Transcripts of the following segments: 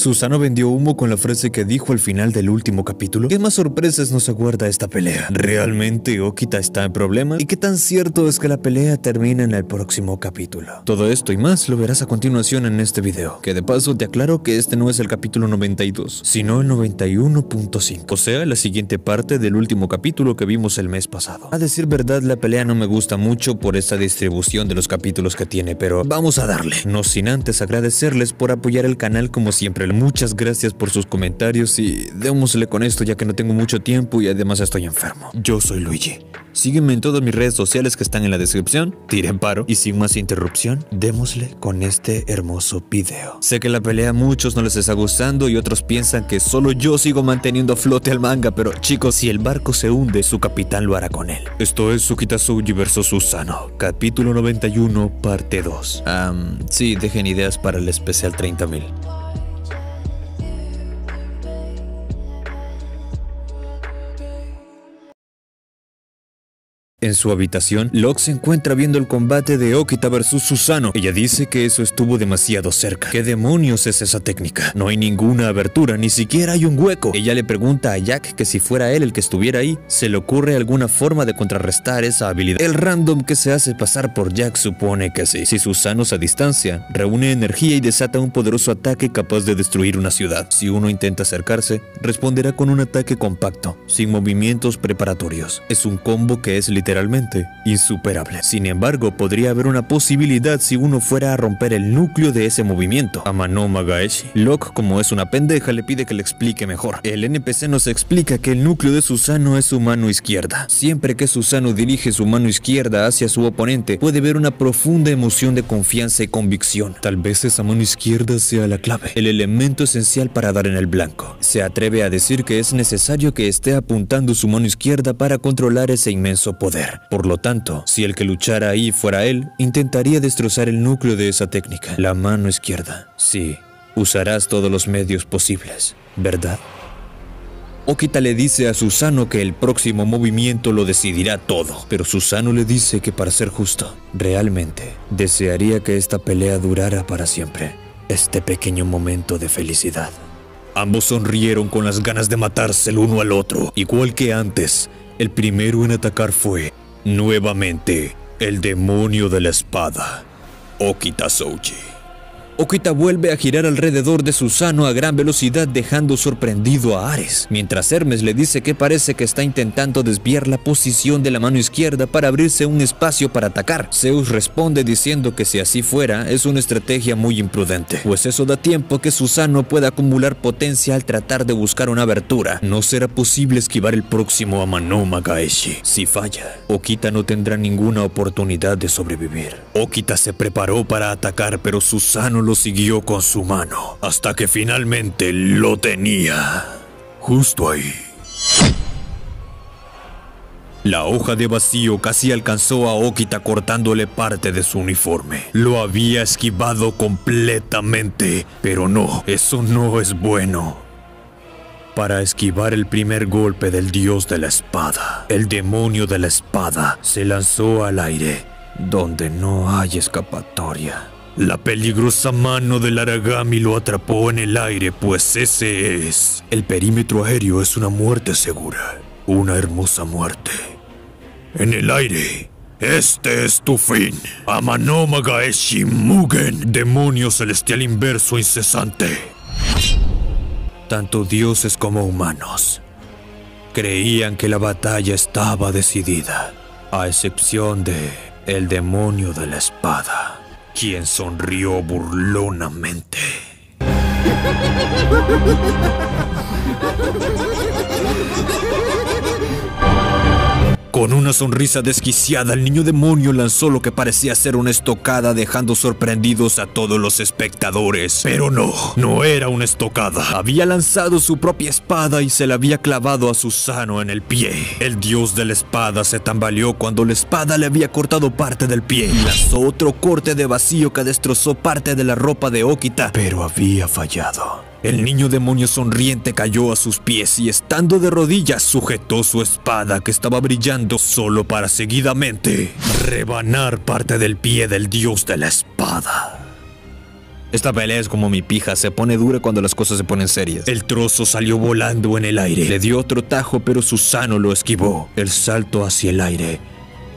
Susanoo vendió humo con la frase que dijo al final del último capítulo. ¿Qué más sorpresas nos aguarda esta pelea? ¿Realmente Okita está en problemas? ¿Y qué tan cierto es que la pelea termina en el próximo capítulo? Todo esto y más lo verás a continuación en este video, que de paso te aclaro que este no es el capítulo 92, sino el 91.5, o sea, la siguiente parte del último capítulo que vimos el mes pasado. A decir verdad, la pelea no me gusta mucho por esta distribución de los capítulos que tiene, pero vamos a darle. No sin antes agradecerles por apoyar el canal como siempre. Muchas gracias por sus comentarios y démosle con esto ya que no tengo mucho tiempo y además estoy enfermo. Yo soy Luigi. Sígueme en todas mis redes sociales que están en la descripción. Tiren paro y sin más interrupción, démosle con este hermoso video. Sé que la pelea a muchos no les está gustando y otros piensan que solo yo sigo manteniendo a flote al manga, pero chicos, si el barco se hunde, su capitán lo hará con él. Esto es Okita Souji vs Susanoo, capítulo 91, parte 2. Sí, dejen ideas para el especial 30.000. En su habitación, Locke se encuentra viendo el combate de Okita vs Susanoo. Ella dice que eso estuvo demasiado cerca. ¿Qué demonios es esa técnica? No hay ninguna abertura, ni siquiera hay un hueco. Ella le pregunta a Jack que si fuera él el que estuviera ahí, ¿se le ocurre alguna forma de contrarrestar esa habilidad? El random que se hace pasar por Jack supone que sí. Si Susanoo se distancia, reúne energía y desata un poderoso ataque capaz de destruir una ciudad. Si uno intenta acercarse, responderá con un ataque compacto, sin movimientos preparatorios. Es un combo que es literalmente insuperable. Sin embargo, podría haber una posibilidad si uno fuera a romper el núcleo de ese movimiento. Amano Magaeshi. Locke, como es una pendeja, le pide que le explique mejor. El NPC nos explica que el núcleo de Susanoo es su mano izquierda. Siempre que Susanoo dirige su mano izquierda hacia su oponente, puede ver una profunda emoción de confianza y convicción. Tal vez esa mano izquierda sea la clave, el elemento esencial para dar en el blanco. Se atreve a decir que es necesario que esté apuntando su mano izquierda para controlar ese inmenso poder. Por lo tanto, si el que luchara ahí fuera él, intentaría destrozar el núcleo de esa técnica, la mano izquierda. Sí, usarás todos los medios posibles, ¿verdad? Okita le dice a Susanoo que el próximo movimiento lo decidirá todo, pero Susanoo le dice que para ser justo, realmente desearía que esta pelea durara para siempre. Este pequeño momento de felicidad. Ambos sonrieron con las ganas de matarse el uno al otro, igual que antes. El primero en atacar fue, nuevamente, el demonio de la espada, Okita Souji. Okita vuelve a girar alrededor de Susanoo a gran velocidad, dejando sorprendido a Ares, mientras Hermes le dice que parece que está intentando desviar la posición de la mano izquierda para abrirse un espacio para atacar. Zeus responde diciendo que si así fuera, es una estrategia muy imprudente, pues eso da tiempo a que Susanoo pueda acumular potencia al tratar de buscar una abertura. No será posible esquivar el próximo Amano Magaeshi. Si falla, Okita no tendrá ninguna oportunidad de sobrevivir. Okita se preparó para atacar, pero Susanoo lo siguió con su mano, hasta que finalmente lo tenía. Justo ahí. La hoja de vacío casi alcanzó a Okita cortándole parte de su uniforme. Lo había esquivado completamente, pero no, eso no es bueno. Para esquivar el primer golpe del dios de la espada, el demonio de la espada se lanzó al aire, donde no hay escapatoria. La peligrosa mano del Aragami lo atrapó en el aire, pues ese es. El perímetro aéreo es una muerte segura, una hermosa muerte. En el aire, este es tu fin. Amano Magaeshi Mugen, demonio celestial inverso incesante. Tanto dioses como humanos creían que la batalla estaba decidida, a excepción de el demonio de la espada, quien sonrió burlonamente. Con una sonrisa desquiciada, el niño demonio lanzó lo que parecía ser una estocada, dejando sorprendidos a todos los espectadores. Pero no era una estocada. Había lanzado su propia espada y se la había clavado a Susanoo en el pie. El dios de la espada se tambaleó cuando la espada le había cortado parte del pie. Lanzó otro corte de vacío que destrozó parte de la ropa de Okita, pero había fallado. El niño demonio sonriente cayó a sus pies y, estando de rodillas, sujetó su espada que estaba brillando solo para seguidamente rebanar parte del pie del dios de la espada. Esta pelea es como mi pija, se pone dura cuando las cosas se ponen serias. El trozo salió volando en el aire. Le dio otro tajo, pero Susano lo esquivó. El salto hacia el aire,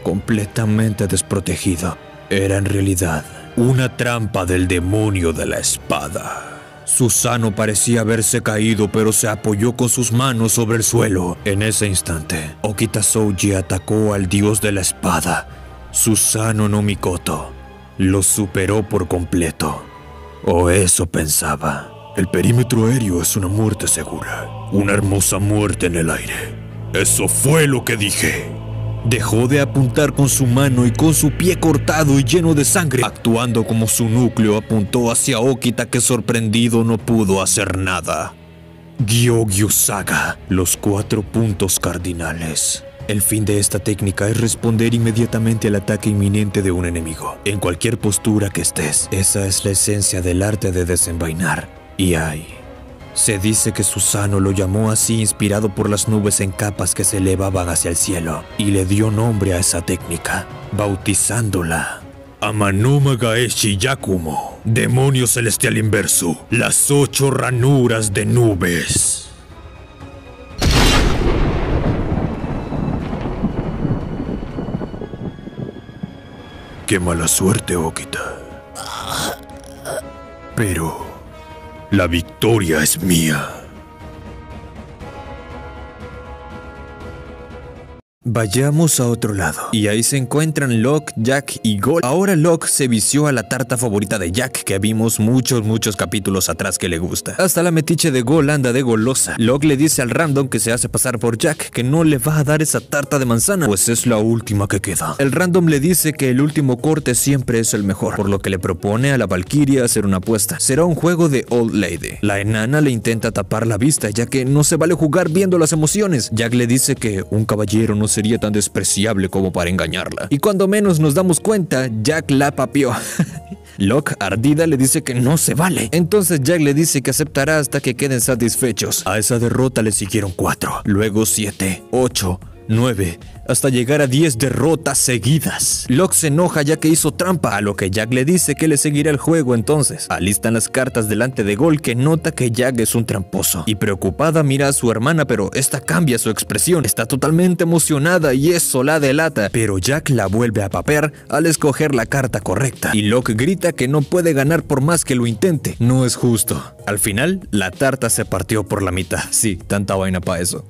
completamente desprotegido, era en realidad una trampa del demonio de la espada. Susano parecía haberse caído, pero se apoyó con sus manos sobre el suelo. En ese instante, Okita Souji atacó al dios de la espada. Susano no Mikoto lo superó por completo. O eso pensaba. El perímetro aéreo es una muerte segura. Una hermosa muerte en el aire. Eso fue lo que dije. Dejó de apuntar con su mano y con su pie cortado y lleno de sangre, actuando como su núcleo, apuntó hacia Okita, que sorprendido no pudo hacer nada. Gyogyu Saga, los 4 puntos cardinales. El fin de esta técnica es responder inmediatamente al ataque inminente de un enemigo, en cualquier postura que estés. Esa es la esencia del arte de desenvainar. Y se dice que Susano lo llamó así inspirado por las nubes en capas que se elevaban hacia el cielo, y le dio nombre a esa técnica, bautizándola Amanuma Gaeshi Yakumo, demonio celestial inverso, las 8 ranuras de nubes. Qué mala suerte, Okita. Pero la victoria es mía. Vayamos a otro lado. Y ahí se encuentran Locke, Jack y Gol. Ahora Locke se vició a la tarta favorita de Jack, que vimos muchos capítulos atrás que le gusta. Hasta la metiche de Gol anda de golosa. Locke le dice al random que se hace pasar por Jack que no le va a dar esa tarta de manzana, pues es la última que queda. El random le dice que el último corte siempre es el mejor, por lo que le propone a la Valkyria hacer una apuesta. Será un juego de Old Lady. La enana le intenta tapar la vista, ya que no se vale jugar viendo las emociones. Jack le dice que un caballero no sería tan despreciable como para engañarla. Y cuando menos nos damos cuenta, Jack la papió. Locke, ardida, le dice que no se vale. Entonces Jack le dice que aceptará hasta que queden satisfechos. A esa derrota le siguieron 4, luego 7, 8, 9, hasta llegar a 10 derrotas seguidas. Locke se enoja ya que hizo trampa, a lo que Jack le dice que le seguirá el juego. Entonces alistan las cartas delante de Gol, que nota que Jack es un tramposo, y preocupada mira a su hermana, pero esta cambia su expresión, está totalmente emocionada y eso la delata, pero Jack la vuelve a papear al escoger la carta correcta, y Locke grita que no puede ganar por más que lo intente. No es justo. Al final, la tarta se partió por la mitad. Sí, tanta vaina para eso.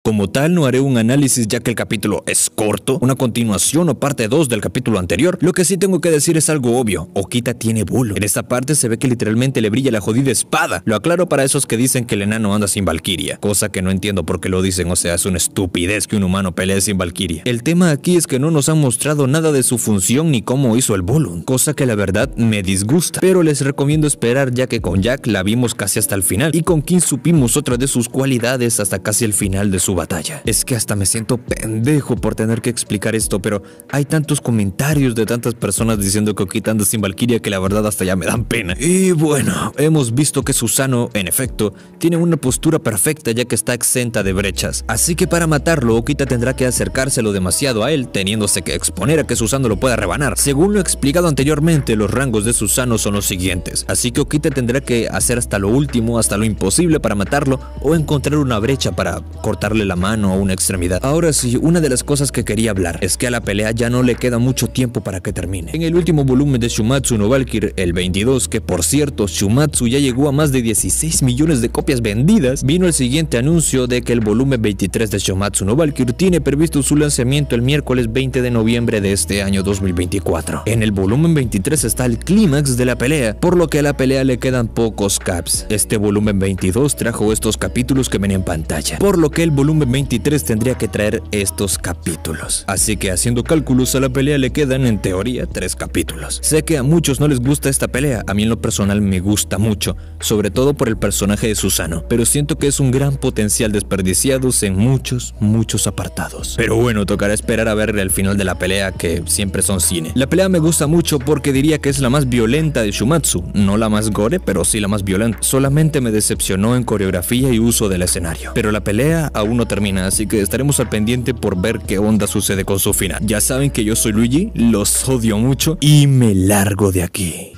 Como tal, no haré un análisis ya que el capítulo es corto, una continuación o parte 2 del capítulo anterior. Lo que sí tengo que decir es algo obvio: Okita tiene bulo. En esta parte se ve que literalmente le brilla la jodida espada. Lo aclaro para esos que dicen que el enano anda sin Valkyria, cosa que no entiendo por qué lo dicen, o sea, es una estupidez que un humano pelee sin Valkyria. El tema aquí es que no nos han mostrado nada de su función ni cómo hizo el bulum, cosa que la verdad me disgusta, pero les recomiendo esperar, ya que con Jack la vimos casi hasta el final y con King supimos otra de sus cualidades hasta casi el final de su batalla. Es que hasta me siento pendejo por tener que explicar esto, pero hay tantos comentarios de tantas personas diciendo que Okita anda sin Valkyria que la verdad hasta ya me dan pena. Y bueno, hemos visto que Susano, en efecto, tiene una postura perfecta ya que está exenta de brechas. Así que para matarlo, Okita tendrá que acercárselo demasiado a él, teniéndose que exponer a que Susano lo pueda rebanar. Según lo explicado anteriormente, los rangos de Susano son los siguientes. Así que Okita tendrá que hacer hasta lo último, hasta lo imposible para matarlo, o encontrar una brecha para cortarle la mano a una extremidad. Ahora sí, una de las cosas que quería hablar es que a la pelea ya no le queda mucho tiempo para que termine. En el último volumen de Shumatsu no Valkyrie, el 22, que por cierto Shumatsu ya llegó a más de 16 millones de copias vendidas, vino el siguiente anuncio de que el volumen 23 de Shumatsu no Valkyrie tiene previsto su lanzamiento el miércoles 20 de noviembre de este año 2024. En el volumen 23 está el clímax de la pelea, por lo que a la pelea le quedan pocos caps. Este volumen 22 trajo estos capítulos que ven en pantalla, por lo que el volumen 23 tendría que traer estos capítulos. Así que haciendo cálculos, a la pelea le quedan en teoría 3 capítulos. Sé que a muchos no les gusta esta pelea, a mí en lo personal me gusta mucho, sobre todo por el personaje de Susano, pero siento que es un gran potencial desperdiciados en muchos apartados. Pero bueno, tocará esperar a ver el final de la pelea, que siempre son cine. La pelea me gusta mucho porque diría que es la más violenta de Shumatsu, no la más gore, pero sí la más violenta. Solamente me decepcionó en coreografía y uso del escenario, pero la pelea aún no termina, así que estaremos al pendiente por ver qué onda sucede con su final. Ya saben que yo soy Luigi, los odio mucho y me largo de aquí.